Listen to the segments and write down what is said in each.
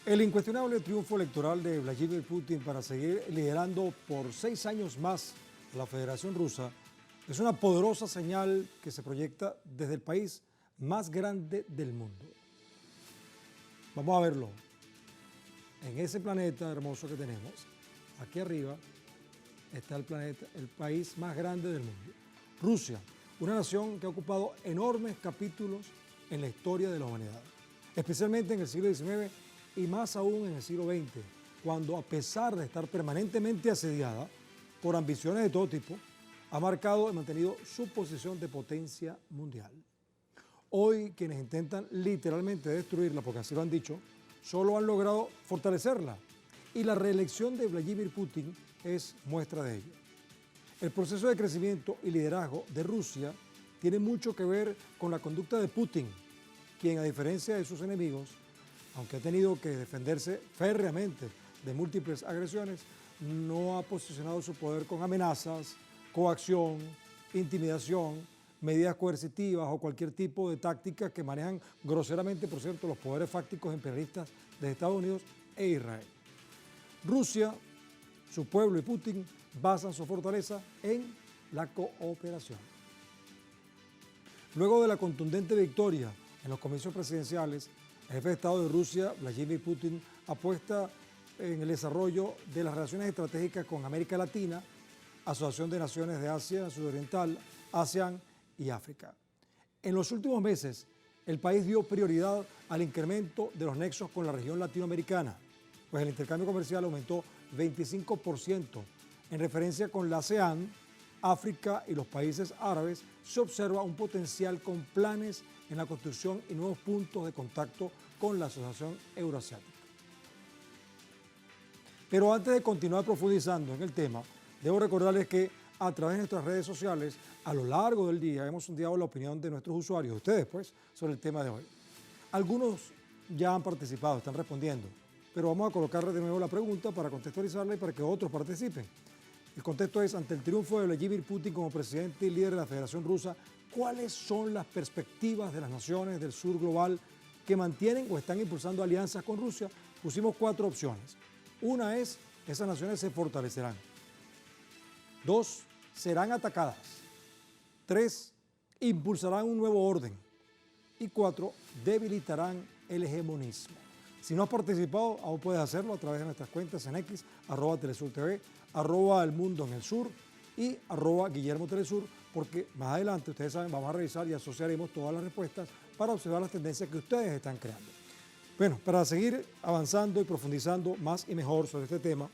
El incuestionable triunfo electoral de Vladimir Putin para seguir liderando por 6 años más a la Federación Rusa es una poderosa señal que se proyecta desde el país más grande del mundo. Vamos a verlo. En ese planeta hermoso que tenemos, aquí arriba, está el planeta, el país más grande del mundo. Rusia, una nación que ha ocupado enormes capítulos en la historia de la humanidad, especialmente en el siglo XIX y más aún en el siglo XX, cuando a pesar de estar permanentemente asediada por ambiciones de todo tipo, ha marcado y mantenido su posición de potencia mundial. Hoy quienes intentan literalmente destruirla, porque así lo han dicho, solo han logrado fortalecerla, y la reelección de Vladimir Putin es muestra de ello. El proceso de crecimiento y liderazgo de Rusia tiene mucho que ver con la conducta de Putin, quien a diferencia de sus enemigos, aunque ha tenido que defenderse férreamente de múltiples agresiones, no ha posicionado su poder con amenazas, coacción, intimidación, medidas coercitivas o cualquier tipo de tácticas que manejan groseramente, por cierto, los poderes fácticos imperialistas de Estados Unidos e Israel. Rusia, su pueblo y Putin basan su fortaleza en la cooperación. Luego de la contundente victoria en los comicios presidenciales, el jefe de Estado de Rusia, Vladimir Putin, apuesta en el desarrollo de las relaciones estratégicas con América Latina, Asociación de Naciones de Asia Sudoriental, ASEAN y África. En los últimos meses, el país dio prioridad al incremento de los nexos con la región latinoamericana, pues el intercambio comercial aumentó 25%. En referencia con la ASEAN, África y los países árabes, se observa un potencial con planes en la construcción y nuevos puntos de contacto con la Asociación Euroasiática. Pero antes de continuar profundizando en el tema, debo recordarles que a través de nuestras redes sociales, a lo largo del día, hemos sondeado la opinión de nuestros usuarios, de ustedes pues, sobre el tema de hoy. Algunos ya han participado, están respondiendo, pero vamos a colocarle de nuevo la pregunta para contextualizarla y para que otros participen. El contexto es, ante el triunfo de Vladimir Putin como presidente y líder de la Federación Rusa, ¿cuáles son las perspectivas de las naciones del sur global que mantienen o están impulsando alianzas con Rusia? Pusimos 4 opciones. Una es, esas naciones se fortalecerán. 2, serán atacadas. 3, impulsarán un nuevo orden. Y 4, debilitarán el hegemonismo. Si no has participado, aún puedes hacerlo a través de nuestras cuentas en X, @TelesurTV, @elmundo en el sur y @GuillermoTelesur, porque más adelante, ustedes saben, vamos a revisar y asociaremos todas las respuestas para observar las tendencias que ustedes están creando. Bueno, para seguir avanzando y profundizando más y mejor sobre este tema,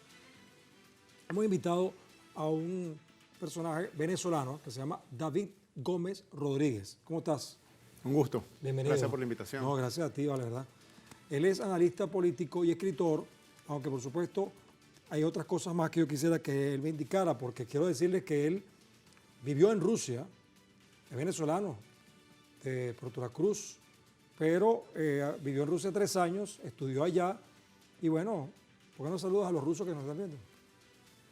hemos invitado a un personaje venezolano que se llama David Gómez Rodríguez. ¿Cómo estás? Un gusto. Bienvenido. Gracias por la invitación. No, gracias a ti, la verdad. Él es analista político y escritor, aunque por supuesto hay otras cosas más que yo quisiera que él me indicara, porque quiero decirles que él vivió en Rusia, es venezolano, de Puerto La Cruz, pero vivió en Rusia 3 años, estudió allá, y bueno, ¿por qué no saludas a los rusos que nos están viendo?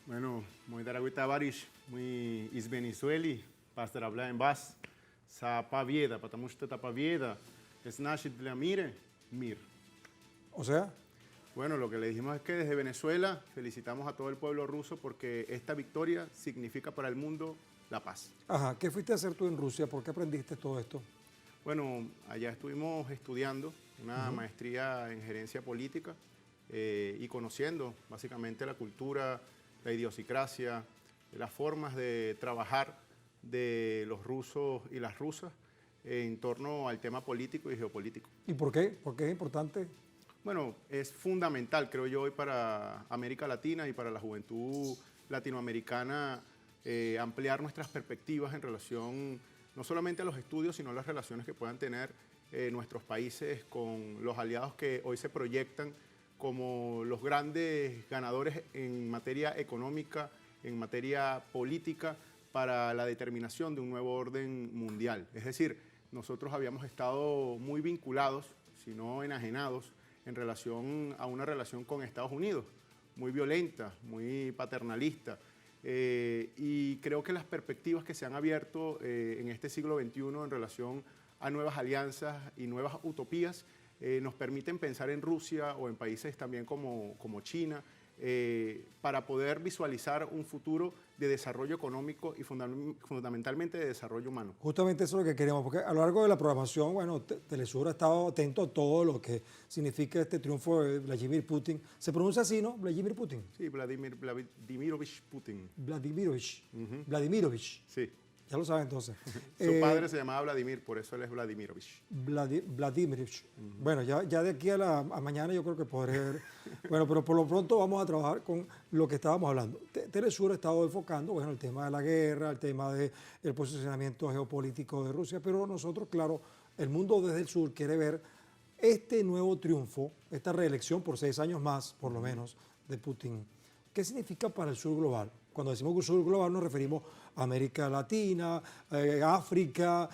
Bueno, muy дорогой товарищ, мы из Венесуэлы, поздравляем вас с победой, потому что эта победа значит для мира мир. O sea, Bueno, lo que le dijimos es que desde Venezuela felicitamos a todo el pueblo ruso porque esta victoria significa para el mundo la paz. ajá, ¿qué fuiste a hacer tú en Rusia? ¿Por qué aprendiste todo esto? Bueno, allá estuvimos estudiando una maestría en gerencia política y conociendo básicamente la cultura, la idiosincrasia, las formas de trabajar de los rusos y las rusas. en torno al tema político y geopolítico. ¿Y por qué? ¿Por qué es importante? Bueno, es fundamental, creo yo, hoy para América Latina y para la juventud latinoamericana ampliar nuestras perspectivas en relación no solamente a los estudios, sino a las relaciones que puedan tener nuestros países con los aliados que hoy se proyectan como los grandes ganadores en materia económica, en materia política, para la determinación de un nuevo orden mundial. Es decir, nosotros habíamos estado muy vinculados, si no enajenados, en relación a una relación con Estados Unidos, muy violenta, muy paternalista. Y creo que las perspectivas que se han abierto en este siglo XXI en relación a nuevas alianzas y nuevas utopías nos permiten pensar en Rusia o en países también como China, para poder visualizar un futuro de desarrollo económico y fundamentalmente de desarrollo humano. Justamente eso es lo que queremos, porque a lo largo de la programación, bueno, Telesur ha estado atento a todo lo que significa este triunfo de Vladimir Putin. ¿Se pronuncia así, no? Vladimir Putin. Sí, Vladimirovich Putin. Vladimirovich. Vladimirovich. Sí. Ya lo saben entonces. Su padre se llamaba Vladimir, por eso él es Vladimirovich. Vladimirovich. Bueno, ya de aquí a mañana yo creo que podré ver. Bueno, pero por lo pronto vamos a trabajar con lo que estábamos hablando. Telesur ha estado enfocando, bueno, el tema de la guerra, el tema del posicionamiento geopolítico de Rusia, pero nosotros, claro, el mundo desde el sur quiere ver este nuevo triunfo, esta reelección por 6 años más, por lo menos, de Putin. ¿Qué significa para el sur global? Cuando decimos sur global nos referimos a América Latina, África,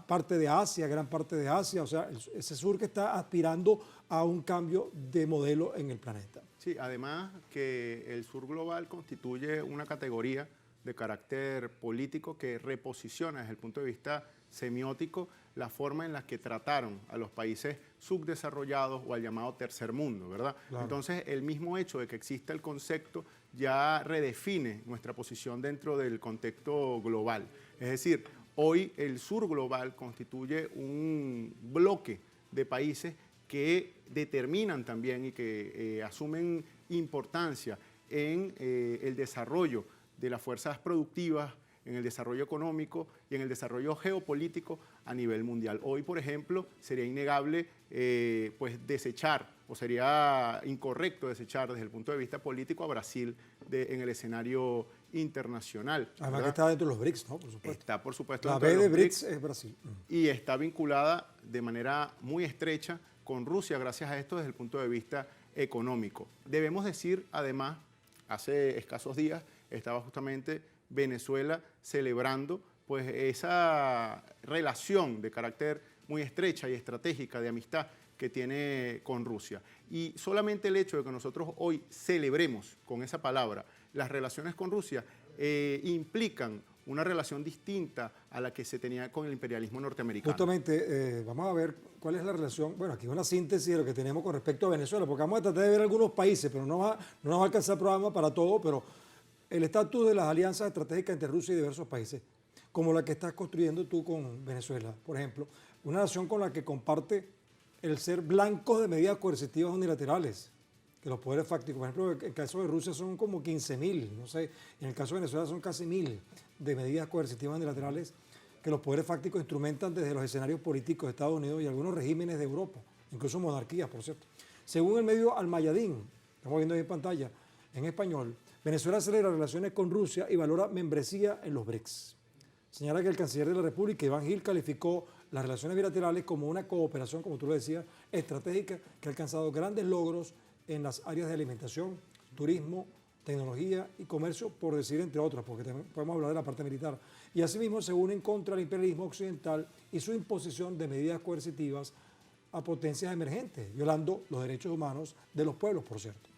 parte de Asia, gran parte de Asia, o sea, ese sur que está aspirando a un cambio de modelo en el planeta. Sí, además que el sur global constituye una categoría de carácter político que reposiciona desde el punto de vista semiótico la forma en la que trataron a los países subdesarrollados o al llamado tercer mundo, ¿verdad? Claro. Entonces, el mismo hecho de que exista el concepto ya redefine nuestra posición dentro del contexto global. Es decir, hoy el sur global constituye un bloque de países que determinan también y que asumen importancia en el desarrollo de las fuerzas productivas, en el desarrollo económico y en el desarrollo geopolítico a nivel mundial. Hoy, por ejemplo, sería innegable pues desechar, o sería incorrecto desechar desde el punto de vista político a Brasil en el escenario internacional. Además que está dentro de los BRICS, ¿no? Por supuesto. Está, por supuesto, la dentro B de de los BRICS es Brasil. Y está vinculada de manera muy estrecha con Rusia, gracias a esto desde el punto de vista económico. Debemos decir, además, hace escasos días estaba justamente Venezuela celebrando pues esa relación de carácter muy estrecha y estratégica de amistad que tiene con Rusia. Y solamente el hecho de que nosotros hoy celebremos con esa palabra las relaciones con Rusia implican una relación distinta a la que se tenía con el imperialismo norteamericano. Justamente, vamos a ver cuál es la relación, bueno, aquí una síntesis de lo que tenemos con respecto a Venezuela, porque vamos a tratar de ver algunos países, pero no nos va a alcanzar el programa para todo, pero el estatus de las alianzas estratégicas entre Rusia y diversos países, como la que estás construyendo tú con Venezuela, por ejemplo, una nación con la que comparte el ser blancos de medidas coercitivas unilaterales, que los poderes fácticos, por ejemplo, en el caso de Rusia son como 15.000, no sé, en el caso de Venezuela son casi 1.000 de medidas coercitivas unilaterales que los poderes fácticos instrumentan desde los escenarios políticos de Estados Unidos y algunos regímenes de Europa, incluso monarquías, por cierto. Según el medio Al-Mayadin, estamos viendo ahí en pantalla, en español, Venezuela celebra relaciones con Rusia y valora membresía en los BRICS. Señala que el canciller de la República, Iván Gil, calificó las relaciones bilaterales como una cooperación, como tú lo decías, estratégica que ha alcanzado grandes logros en las áreas de alimentación, turismo, tecnología y comercio, por decir entre otras, porque también podemos hablar de la parte militar. Y asimismo se unen contra el imperialismo occidental y su imposición de medidas coercitivas a potencias emergentes, violando los derechos humanos de los pueblos, por cierto.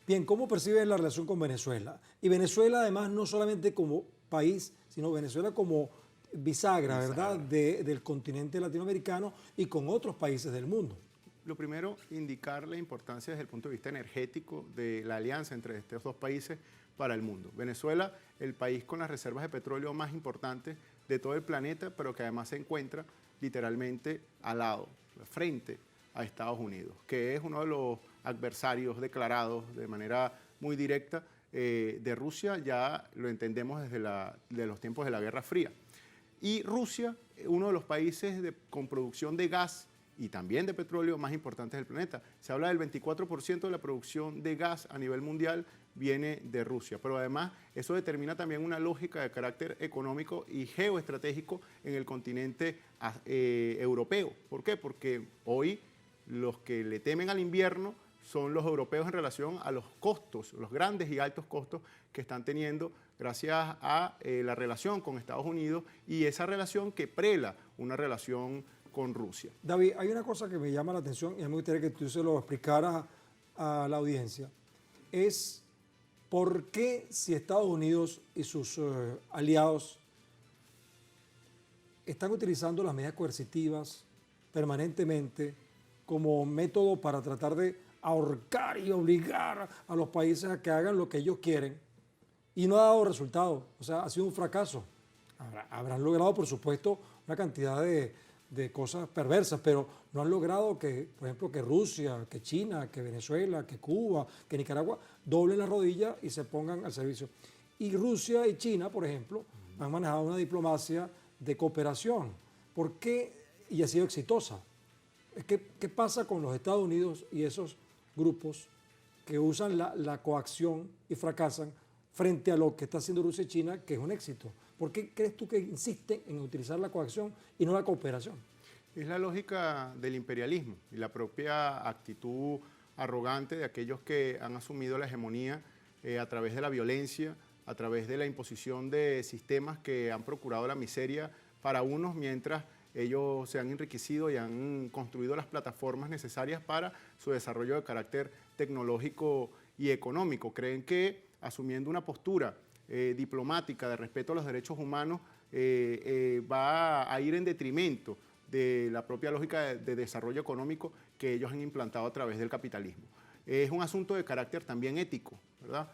Bien, ¿cómo percibes la relación con Venezuela? Y Venezuela, además, no solamente como país, sino Venezuela como bisagra, ¿verdad?, del continente latinoamericano y con otros países del mundo. Lo primero, indicar la importancia desde el punto de vista energético de la alianza entre estos dos países para el mundo. Venezuela, el país con las reservas de petróleo más importantes de todo el planeta, pero que además se encuentra literalmente al lado, frente a Estados Unidos, que es uno de los adversarios declarados de manera muy directa de Rusia, ya lo entendemos desde los tiempos de la Guerra Fría. y Rusia, uno de los países con producción de gas y también de petróleo más importantes del planeta. Se habla del 24% de la producción de gas a nivel mundial viene de Rusia, pero además eso determina también una lógica de carácter económico y geoestratégico en el continente europeo. ¿Por qué? Porque hoy los que le temen al invierno son los europeos en relación a los costos, los grandes y altos costos que están teniendo gracias a la relación con Estados Unidos y esa relación que prela una relación con Rusia. David, hay una cosa que me llama la atención y me gustaría que tú se lo explicaras a la audiencia. Es por qué si Estados Unidos y sus aliados están utilizando las medidas coercitivas permanentemente como método para tratar de ahorcar y obligar a los países a que hagan lo que ellos quieren y no ha dado resultado, o sea, ha sido un fracaso. Habrán logrado, por supuesto, una cantidad de cosas perversas, pero no han logrado que, por ejemplo, que Rusia, que China, que Venezuela, que Cuba, que Nicaragua doblen la rodilla y se pongan al servicio. Y Rusia y China, por ejemplo, han manejado una diplomacia de cooperación. ¿Por qué? Y ha sido exitosa. ¿Qué pasa con los Estados Unidos y esos grupos que usan la coacción y fracasan frente a lo que está haciendo Rusia y China, que es un éxito? ¿Por qué crees tú que insisten en utilizar la coacción y no la cooperación? Es la lógica del imperialismo y la propia actitud arrogante de aquellos que han asumido la hegemonía a través de la violencia, a través de la imposición de sistemas que han procurado la miseria para unos mientras ellos se han enriquecido y han construido las plataformas necesarias para su desarrollo de carácter tecnológico y económico. Creen que asumiendo una postura diplomática de respeto a los derechos humanos va a ir en detrimento de la propia lógica de desarrollo económico que ellos han implantado a través del capitalismo. Es un asunto de carácter también ético, ¿verdad?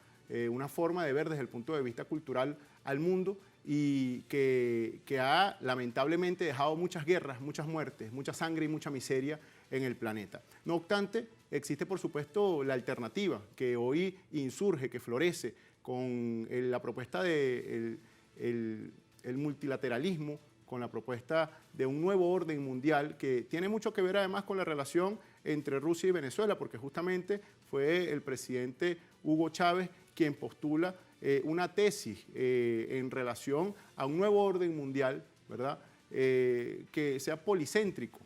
Una forma de ver desde el punto de vista cultural al mundo y que ha lamentablemente dejado muchas guerras, muchas muertes, mucha sangre y mucha miseria en el planeta. No obstante, existe por supuesto la alternativa que hoy insurge, que florece con la propuesta del el multilateralismo, con la propuesta de un nuevo orden mundial que tiene mucho que ver además con la relación entre Rusia y Venezuela, porque justamente fue el presidente Hugo Chávez quien postula una tesis en relación a un nuevo orden mundial, ¿verdad? Que sea policéntrico,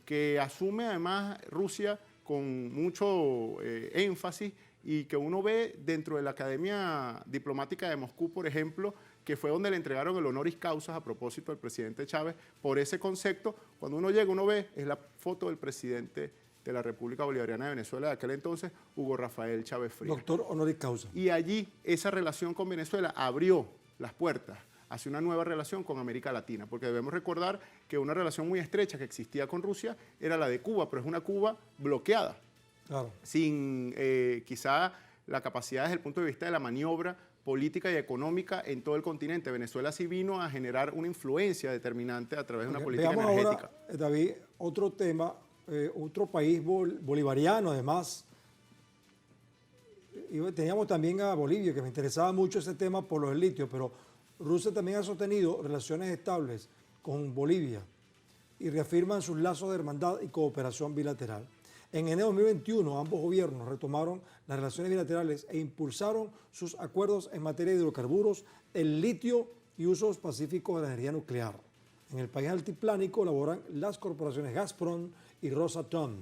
que asume además Rusia con mucho énfasis y que uno ve dentro de la Academia Diplomática de Moscú, por ejemplo, que fue donde le entregaron el honoris causa a propósito del presidente Chávez por ese concepto. Cuando uno llega, uno ve, es la foto del presidente de la República Bolivariana de Venezuela de aquel entonces, Hugo Rafael Chávez Frías. Doctor honoris causa. Y allí esa relación con Venezuela abrió las puertas hacia una nueva relación con América Latina, porque debemos recordar que una relación muy estrecha que existía con Rusia era la de Cuba, pero es una Cuba bloqueada, Claro. sin quizá la capacidad desde el punto de vista de la maniobra política y económica en todo el continente. Venezuela sí vino a generar una influencia determinante a través de una política Veamos energética. ahora, David, otro tema, otro país bolivariano además. Y teníamos también a Bolivia, que me interesaba mucho ese tema por los litios, pero Rusia también ha sostenido relaciones estables con Bolivia y reafirman sus lazos de hermandad y cooperación bilateral. En enero de 2021, ambos gobiernos retomaron las relaciones bilaterales e impulsaron sus acuerdos en materia de hidrocarburos, el litio y usos pacíficos de la energía nuclear. En el país altiplánico laboran las corporaciones Gazprom y Rosatom,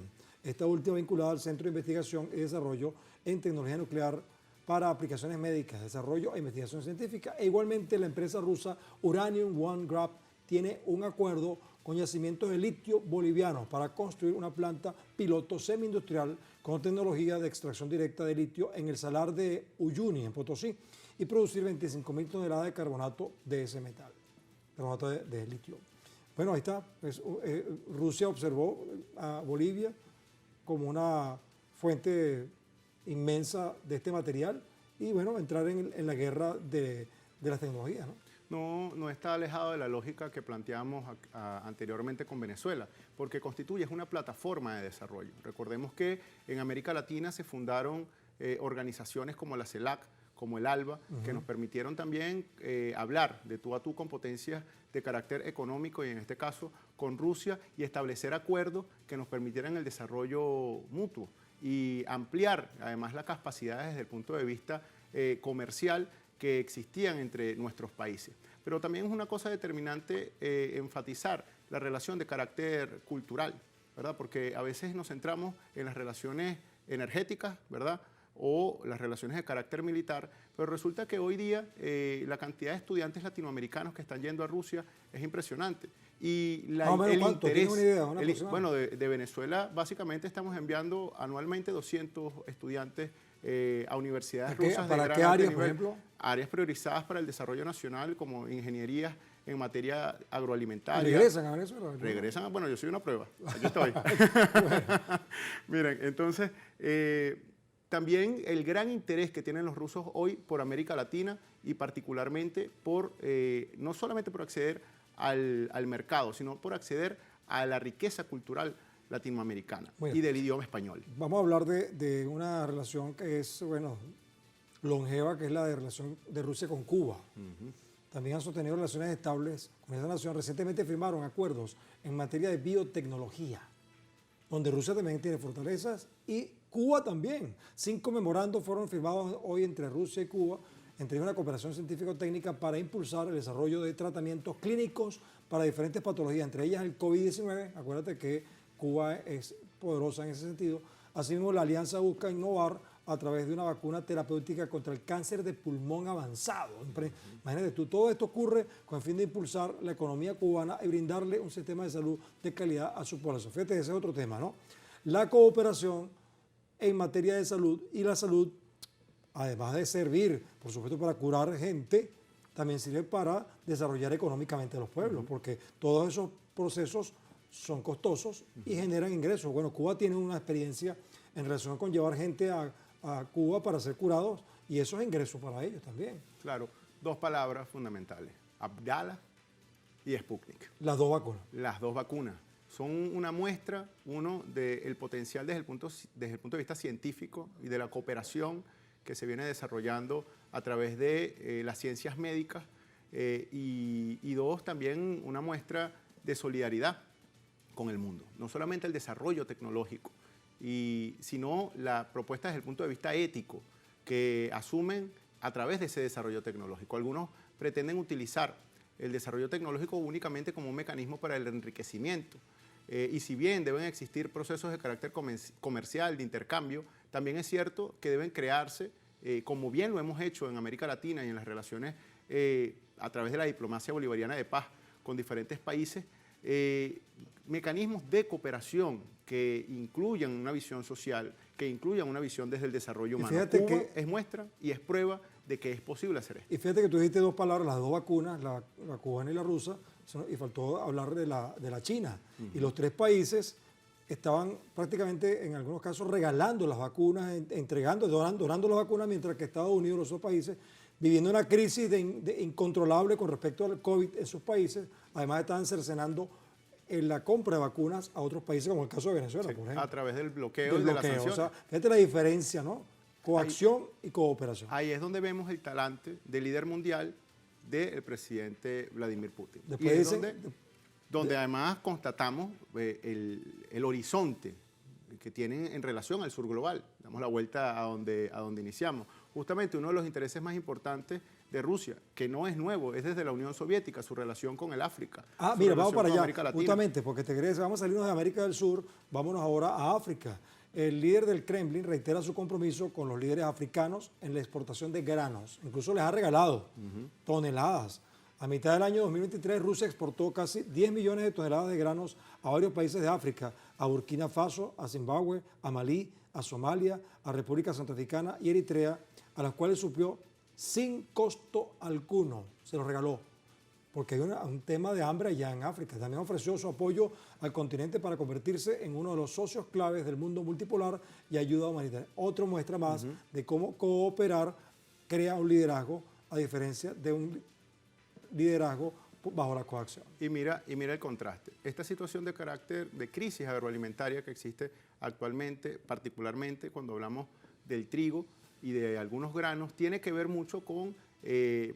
esta última vinculada al Centro de Investigación y Desarrollo en Tecnología Nuclear para aplicaciones médicas, desarrollo e investigación científica. E igualmente la empresa rusa Uranium One Grab tiene un acuerdo con yacimientos de litio bolivianos para construir una planta piloto semi-industrial con tecnología de extracción directa de litio en el salar de Uyuni, en Potosí, y producir 25.000 toneladas de carbonato de ese metal, carbonato de litio. Bueno, ahí está. Rusia observó a Bolivia como una fuente inmensa de este material y, bueno, entrar en la guerra de las tecnologías, ¿no? No está alejado de la lógica que planteamos anteriormente con Venezuela, porque constituye una plataforma de desarrollo. Recordemos que en América Latina se fundaron organizaciones como la CELAC, como el ALBA, que nos permitieron también hablar de tú a tú con potencias de carácter económico y en este caso con Rusia y establecer acuerdos que nos permitieran el desarrollo mutuo y ampliar además las capacidades desde el punto de vista comercial que existían entre nuestros países. Pero también es una cosa determinante enfatizar la relación de carácter cultural, ¿verdad? Porque a veces nos centramos en las relaciones energéticas, ¿verdad?, o las relaciones de carácter militar, pero resulta que hoy día la cantidad de estudiantes latinoamericanos que están yendo a Rusia es impresionante. Y el interés, bueno, de Venezuela básicamente estamos enviando anualmente 200 estudiantes a universidades rusas. ¿Para qué áreas, por ejemplo? Áreas priorizadas para el desarrollo nacional, como ingenierías en materia agroalimentaria. ¿Regresan a Venezuela? Regresan, bueno, yo soy una prueba, aquí estoy. Miren, entonces, también el gran interés que tienen los rusos hoy por América Latina y particularmente por, no solamente por acceder al mercado, sino por acceder a la riqueza cultural latinoamericana y del idioma español. Vamos a hablar de una relación que es, bueno, longeva, que es la de relación de Rusia con Cuba. También han sostenido relaciones estables con esa nación. Recientemente firmaron acuerdos en materia de biotecnología, donde Rusia también tiene fortalezas y Cuba también. 5 memorandos fueron firmados hoy entre Rusia y Cuba, entre una cooperación científico-técnica para impulsar el desarrollo de tratamientos clínicos para diferentes patologías, entre ellas el COVID-19. Acuérdate que Cuba es poderosa en ese sentido. Asimismo, la alianza busca innovar a través de una vacuna terapéutica contra el cáncer de pulmón avanzado. Imagínate tú, todo esto ocurre con el fin de impulsar la economía cubana y brindarle un sistema de salud de calidad a su población. Fíjate, ese es otro tema, ¿no? La cooperación en materia de salud y la salud, además de servir, por supuesto, para curar gente, también sirve para desarrollar económicamente a los pueblos, porque todos esos procesos son costosos y generan ingresos. Bueno, Cuba tiene una experiencia en relación con llevar gente a Cuba para ser curados y eso es ingreso para ellos también. Claro, 2 palabras fundamentales, Abdala y Sputnik. Las 2 vacunas. Las 2 vacunas. Son una muestra, uno, del potencial desde el punto de vista científico y de la cooperación que se viene desarrollando a través de las ciencias médicas y 2, también una muestra de solidaridad con el mundo. No solamente el desarrollo tecnológico, sino la propuesta desde el punto de vista ético que asumen a través de ese desarrollo tecnológico. Algunos pretenden utilizar el desarrollo tecnológico únicamente como un mecanismo para el enriquecimiento. Y si bien deben existir procesos de carácter comercial, de intercambio, también es cierto que deben crearse, como bien lo hemos hecho en América Latina y en las relaciones a través de la diplomacia bolivariana de paz con diferentes países, mecanismos de cooperación que incluyan una visión social, que incluyan una visión desde el desarrollo humano. Cuba es muestra y es prueba de que es posible hacer esto. Y fíjate que tú dijiste 2 palabras, las 2 vacunas, la cubana y la rusa, y faltó hablar de la China. Y los 3 países estaban prácticamente, en algunos casos, regalando las vacunas, entregando, donando las vacunas, mientras que Estados Unidos y los otros países, viviendo una crisis incontrolable con respecto al COVID en sus países, además estaban cercenando en la compra de vacunas a otros países, como el caso de Venezuela, por ejemplo. A través del bloqueo y de las sanciones. O sea, fíjate la diferencia, ¿no? Coacción y cooperación. Ahí es donde vemos el talante del líder mundial del presidente Vladimir Putin. Después y es donde además constatamos el horizonte que tienen en relación al sur global. Damos la vuelta a donde iniciamos. Justamente uno de los intereses más importantes de Rusia, que no es nuevo, es desde la Unión Soviética, su relación con el África. Mira, vamos para allá, justamente, porque te crees, vamos a salirnos de América del Sur, vámonos ahora a África. El líder del Kremlin reitera su compromiso con los líderes africanos en la exportación de granos. Incluso les ha regalado toneladas. A mitad del año 2023, Rusia exportó casi 10 millones de toneladas de granos a varios países de África, a Burkina Faso, a Zimbabue, a Malí, a Somalia, a República Centroafricana y Eritrea, a las cuales suplió sin costo alguno. Se los regaló, porque hay un tema de hambre allá en África. También ofreció su apoyo al continente para convertirse en uno de los socios claves del mundo multipolar y ayuda humanitaria. Otra muestra más de cómo cooperar crea un liderazgo, a diferencia de un liderazgo bajo la coacción. Y mira el contraste. Esta situación de carácter de crisis agroalimentaria que existe actualmente, particularmente cuando hablamos del trigo, y de algunos granos tiene que ver mucho con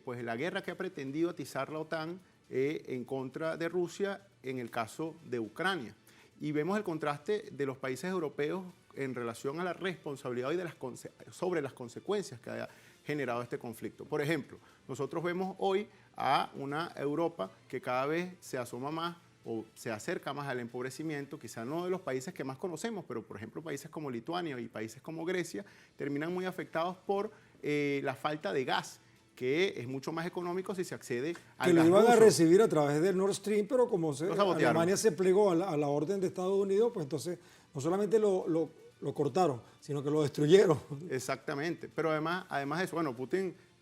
pues la guerra que ha pretendido atizar la OTAN en contra de Rusia en el caso de Ucrania. Y vemos el contraste de los países europeos en relación a la responsabilidad y sobre las consecuencias que ha generado este conflicto. Por ejemplo, nosotros vemos hoy a una Europa que cada vez se asoma más o se acerca más al empobrecimiento, quizá no de los países que más conocemos, pero por ejemplo países como Lituania y países como Grecia terminan muy afectados por la falta de gas, que es mucho más económico si se accede al gas que lo iban ruso. a recibir a través del Nord Stream, pero como sabotearon. Alemania se plegó a la orden de Estados Unidos, pues entonces no solamente lo cortaron, sino que lo destruyeron. Exactamente, pero además de eso, bueno,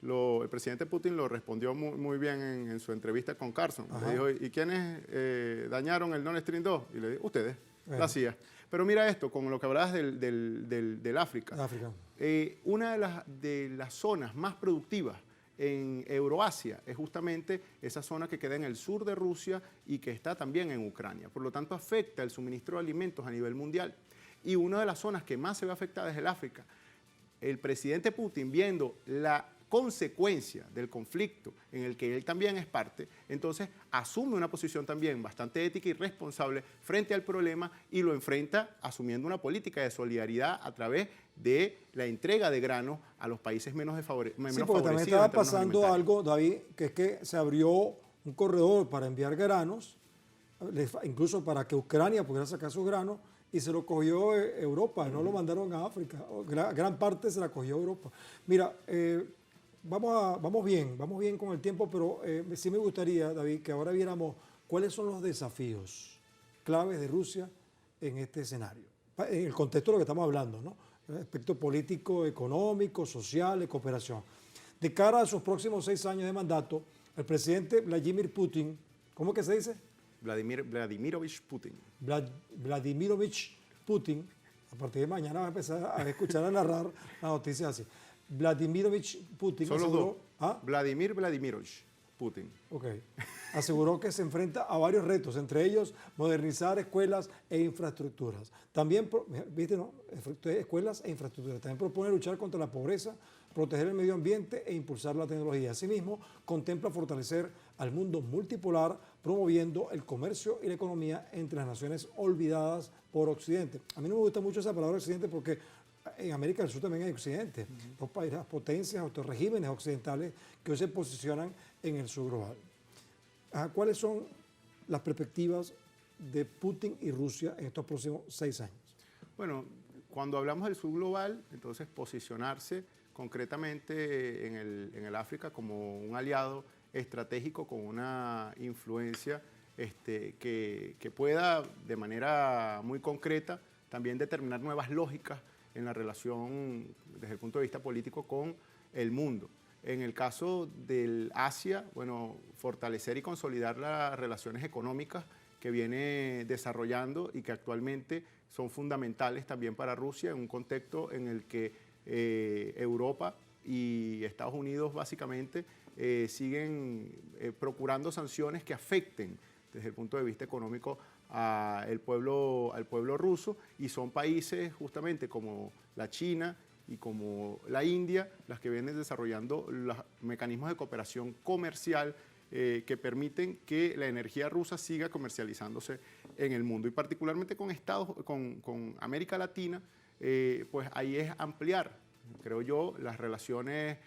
el presidente Putin lo respondió muy bien en su entrevista con Carson. Le dijo, ¿y quiénes dañaron el Nord Stream 2? Y le dijo, ustedes, la CIA. Pero mira esto, con lo que hablabas del África. Una de las zonas más productivas en Euroasia es justamente esa zona que queda en el sur de Rusia y que está también en Ucrania. Por lo tanto, afecta el suministro de alimentos a nivel mundial. Y una de las zonas que más se ve afectada es el África. El presidente Putin, viendo la consecuencia del conflicto en el que él también es parte, entonces asume una posición también bastante ética y responsable frente al problema y lo enfrenta asumiendo una política de solidaridad a través de la entrega de granos a los países menos favorecidos. Sí, porque también estaba pasando algo, David, que es que se abrió un corredor para enviar granos, incluso para que Ucrania pudiera sacar sus granos, y se lo cogió Europa, no lo mandaron a África. Gran parte se la cogió Europa. Mira, vamos bien con el tiempo, pero sí me gustaría, David, que ahora viéramos cuáles son los desafíos claves de Rusia en este escenario, en el contexto de lo que estamos hablando, ¿no? El aspecto político, económico, social, de cooperación. De cara a sus próximos 6 años de mandato, el presidente Vladimir Putin, ¿cómo que se dice? Vladimirovich Putin. Vladimirovich Putin, a partir de mañana va a empezar a escuchar a narrar las noticias así. Vladimirovich Putin aseguró, Vladimir Vladimirovich Putin. Aseguró que se enfrenta a varios retos, entre ellos modernizar escuelas e infraestructuras. También, ¿viste, no? Escuelas e infraestructuras. También propone luchar contra la pobreza, proteger el medio ambiente e impulsar la tecnología. Asimismo, contempla fortalecer al mundo multipolar, promoviendo el comercio y la economía entre las naciones olvidadas por Occidente. A mí no me gusta mucho esa palabra Occidente porque en América del Sur también hay Occidente, dos países, potencias, otros regímenes occidentales que hoy se posicionan en el sur global. ¿Cuáles son las perspectivas de Putin y Rusia en estos próximos 6 años? Bueno, cuando hablamos del sur global, entonces posicionarse concretamente en el África como un aliado estratégico con una influencia que pueda de manera muy concreta también determinar nuevas lógicas en la relación desde el punto de vista político con el mundo. En el caso del Asia, bueno, fortalecer y consolidar las relaciones económicas que viene desarrollando y que actualmente son fundamentales también para Rusia en un contexto en el que Europa y Estados Unidos básicamente siguen procurando sanciones que afecten desde el punto de vista económico al pueblo ruso, y son países justamente como la China y como la India las que vienen desarrollando los mecanismos de cooperación comercial que permiten que la energía rusa siga comercializándose en el mundo, y particularmente con América Latina, pues ahí es ampliar, creo yo, las relaciones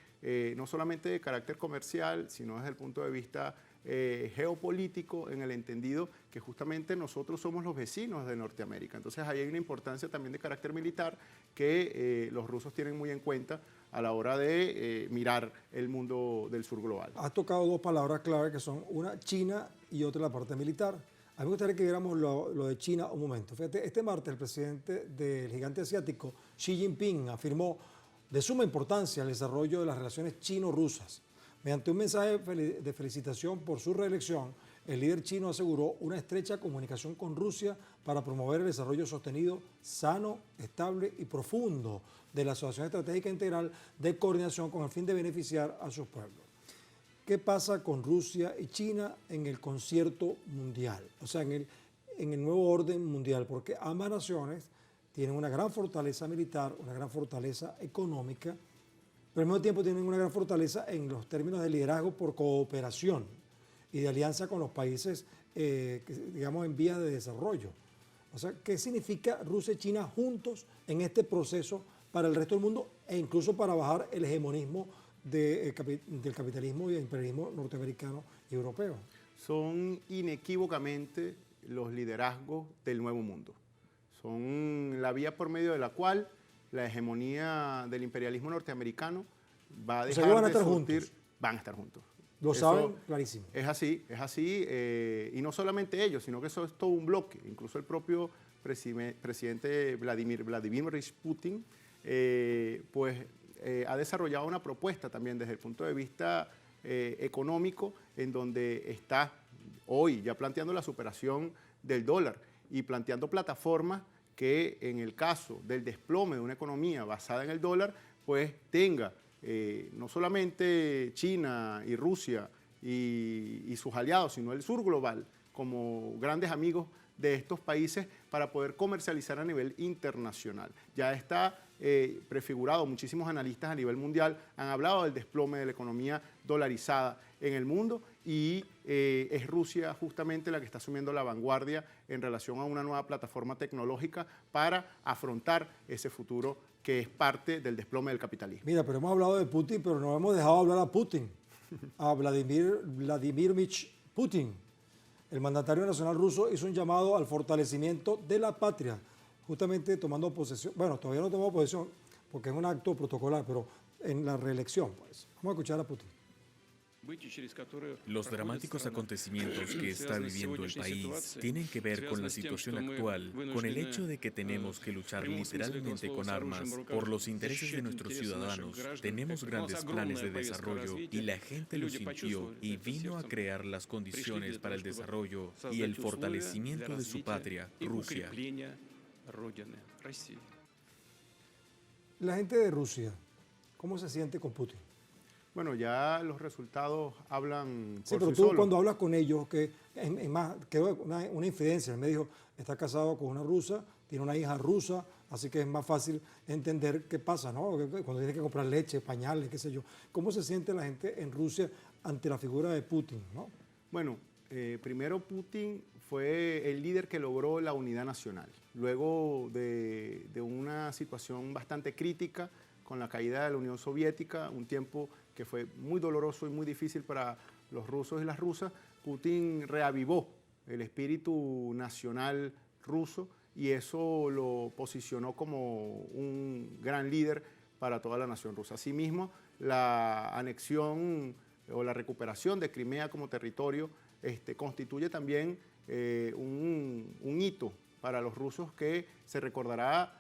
no solamente de carácter comercial, sino desde el punto de vista geopolítico, en el entendido que justamente nosotros somos los vecinos de Norteamérica. Entonces ahí hay una importancia también de carácter militar que los rusos tienen muy en cuenta a la hora de mirar el mundo del sur global. Has tocado dos palabras clave que son una China y otra la parte militar. A mí me gustaría que viéramos lo de China un momento. Fíjate, este martes el presidente del gigante asiático, Xi Jinping, afirmó de suma importancia el desarrollo de las relaciones chino-rusas. Mediante un mensaje de felicitación por su reelección, el líder chino aseguró una estrecha comunicación con Rusia para promover el desarrollo sostenido, sano, estable y profundo de la Asociación Estratégica Integral de Coordinación con el fin de beneficiar a sus pueblos. ¿Qué pasa con Rusia y China en el concierto mundial? O sea, en el nuevo orden mundial, porque ambas naciones tienen una gran fortaleza militar, una gran fortaleza económica pero al mismo tiempo tienen una gran fortaleza en los términos de liderazgo por cooperación y de alianza con los países, digamos, en vías de desarrollo. O sea, ¿qué significa Rusia y China juntos en este proceso para el resto del mundo e incluso para bajar el hegemonismo del capitalismo y el imperialismo norteamericano y europeo? Son inequívocamente los liderazgos del nuevo mundo. Son la vía por medio de la cual la hegemonía del imperialismo norteamericano va a dejar van a de estar surtir. juntos. Van a estar juntos. Lo saben clarísimo. Es así, y no solamente ellos, sino que eso es todo un bloque. Incluso el propio presidente Vladimir Putin, ha desarrollado una propuesta también desde el punto de vista económico, en donde está hoy ya planteando la superación del dólar y planteando plataformas que en el caso del desplome de una economía basada en el dólar, pues tenga no solamente China y Rusia y sus aliados, sino el sur global como grandes amigos de estos países para poder comercializar a nivel internacional. Ya está prefigurado, muchísimos analistas a nivel mundial han hablado del desplome de la economía dolarizada en el mundo y es Rusia justamente la que está asumiendo la vanguardia en relación a una nueva plataforma tecnológica para afrontar ese futuro que es parte del desplome del capitalismo. Mira, pero hemos hablado de Putin, pero no hemos dejado hablar a Putin, a Vladimir Putin. El mandatario nacional ruso hizo un llamado al fortalecimiento de la patria, justamente tomando posesión, bueno, todavía no tomó posesión porque es un acto protocolar, pero en la reelección, pues. Vamos a escuchar a Putin. Los dramáticos acontecimientos que está viviendo el país tienen que ver con la situación actual, con el hecho de que tenemos que luchar literalmente con armas por los intereses de nuestros ciudadanos. Tenemos grandes planes de desarrollo y la gente lo sintió y vino a crear las condiciones para el desarrollo y el fortalecimiento de su patria, Rusia. La gente de Rusia, ¿cómo se siente con Putin? Bueno, ya los resultados hablan por sí, pero sí tú solos. cuando hablas con ellos, que es más, quedó una infidencia, él me dijo, está casado con una rusa, tiene una hija rusa, así que es más fácil entender qué pasa, ¿no? Cuando tiene que comprar leche, pañales, qué sé yo. ¿Cómo se siente la gente en Rusia ante la figura de Putin, no? Bueno, primero Putin fue el líder que logró la unidad nacional. Luego de una situación bastante crítica con la caída de la Unión Soviética, un tiempo que fue muy doloroso y muy difícil para los rusos y las rusas, Putin reavivó el espíritu nacional ruso y eso lo posicionó como un gran líder para toda la nación rusa. Asimismo, la anexión o la recuperación de Crimea como territorio constituye también un hito para los rusos que se recordará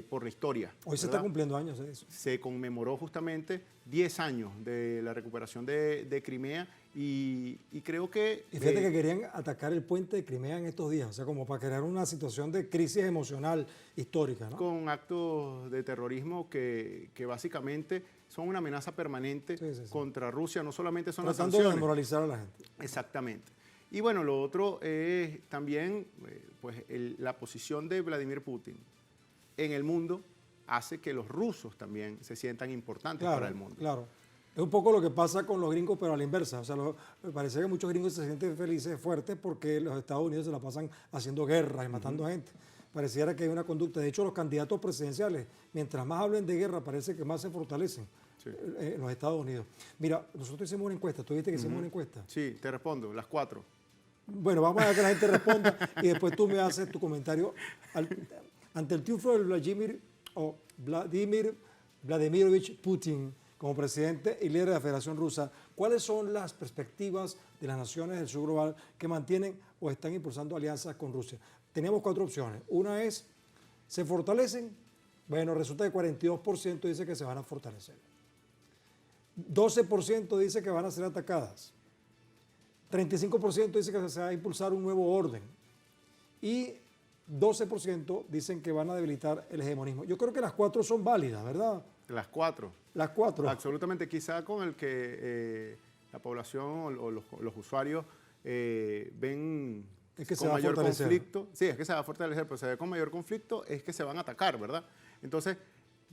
por la historia. Hoy se está cumpliendo años de eso. Se conmemoró justamente 10 años de la recuperación de Crimea y creo que... Y fíjate que querían atacar el puente de Crimea en estos días, o sea, como para crear una situación de crisis emocional histórica, ¿no? Con actos de terrorismo que básicamente son una amenaza permanente contra Rusia, no solamente son las sanciones. Tratando de desmoralizar a la gente. Exactamente. Y bueno, lo otro es también pues, la posición de Vladimir Putin en el mundo hace que los rusos también se sientan importantes para el mundo. Claro, es un poco lo que pasa con los gringos, pero a la inversa. O sea, me parece que muchos gringos se sienten felices, fuertes, porque los Estados Unidos se la pasan haciendo guerras y matando gente. Pareciera que hay una conducta. De hecho, los candidatos presidenciales, mientras más hablen de guerra, parece que más se fortalecen en los Estados Unidos. Mira, nosotros hicimos una encuesta. ¿Tú viste que hicimos una encuesta? Sí, te respondo, las 4. Bueno, vamos a ver que la gente responda y después tú me haces tu comentario. Ante el triunfo de Vladimir Vladimirovich Putin como presidente y líder de la Federación Rusa, ¿cuáles son las perspectivas de las naciones del sur global que mantienen o están impulsando alianzas con Rusia? Teníamos 4 opciones. Una es, ¿se fortalecen? Bueno, resulta que 42% dice que se van a fortalecer. 12% dice que van a ser atacadas. 35% dice que se va a impulsar un nuevo orden. Y 12% dicen que van a debilitar el hegemonismo. Yo creo que las 4 son válidas, ¿verdad? Las 4. Las 4. Absolutamente, quizá con el que la población o los usuarios ven es que con mayor conflicto. Sí, es que se va a fortalecer, pero se ve con mayor conflicto, es que se van a atacar, ¿verdad? Entonces,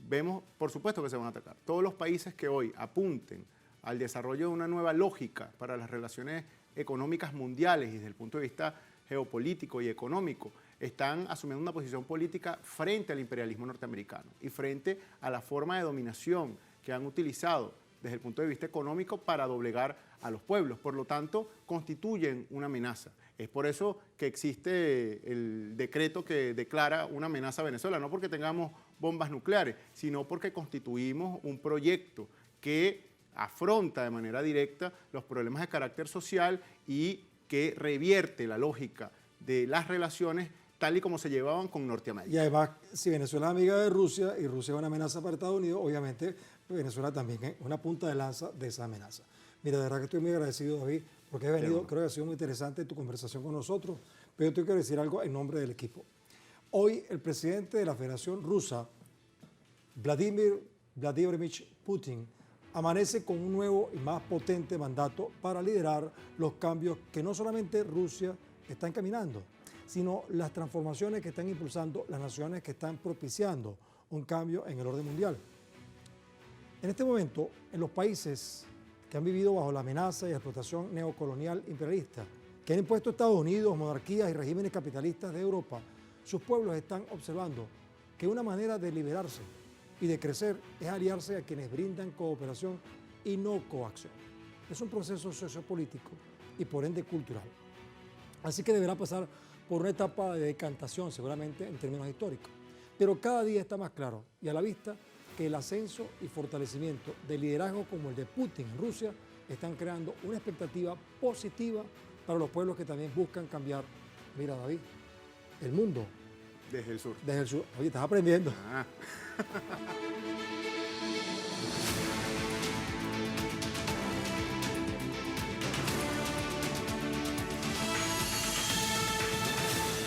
vemos, por supuesto que se van a atacar. Todos los países que hoy apunten al desarrollo de una nueva lógica para las relaciones económicas mundiales y desde el punto de vista geopolítico y económico, están asumiendo una posición política frente al imperialismo norteamericano y frente a la forma de dominación que han utilizado desde el punto de vista económico para doblegar a los pueblos. Por lo tanto, constituyen una amenaza. Es por eso que existe el decreto que declara una amenaza a Venezuela, no porque tengamos bombas nucleares, sino porque constituimos un proyecto que afronta de manera directa los problemas de carácter social y que revierte la lógica de las relaciones tal y como se llevaban con Norteamérica. Y además, si Venezuela es amiga de Rusia y Rusia es una amenaza para Estados Unidos, obviamente Venezuela también es una punta de lanza de esa amenaza. Mira, de verdad que estoy muy agradecido, David, porque he venido, creo que ha sido muy interesante tu conversación con nosotros, pero yo te quiero decir algo en nombre del equipo. Hoy el presidente de la Federación Rusa, Vladimir Vladimirovich Putin, amanece con un nuevo y más potente mandato para liderar los cambios que no solamente Rusia está encaminando, sino las transformaciones que están impulsando las naciones que están propiciando un cambio en el orden mundial. En este momento, en los países que han vivido bajo la amenaza y explotación neocolonial imperialista, que han impuesto Estados Unidos, monarquías y regímenes capitalistas de Europa, sus pueblos están observando que una manera de liberarse y de crecer es aliarse a quienes brindan cooperación y no coacción. Es un proceso sociopolítico y por ende cultural. Así que deberá pasar por una etapa de decantación seguramente en términos históricos. Pero cada día está más claro y a la vista que el ascenso y fortalecimiento de liderazgos como el de Putin en Rusia están creando una expectativa positiva para los pueblos que también buscan cambiar, mira David, el mundo. Desde el sur. Desde el sur. Oye, estás aprendiendo. Ah.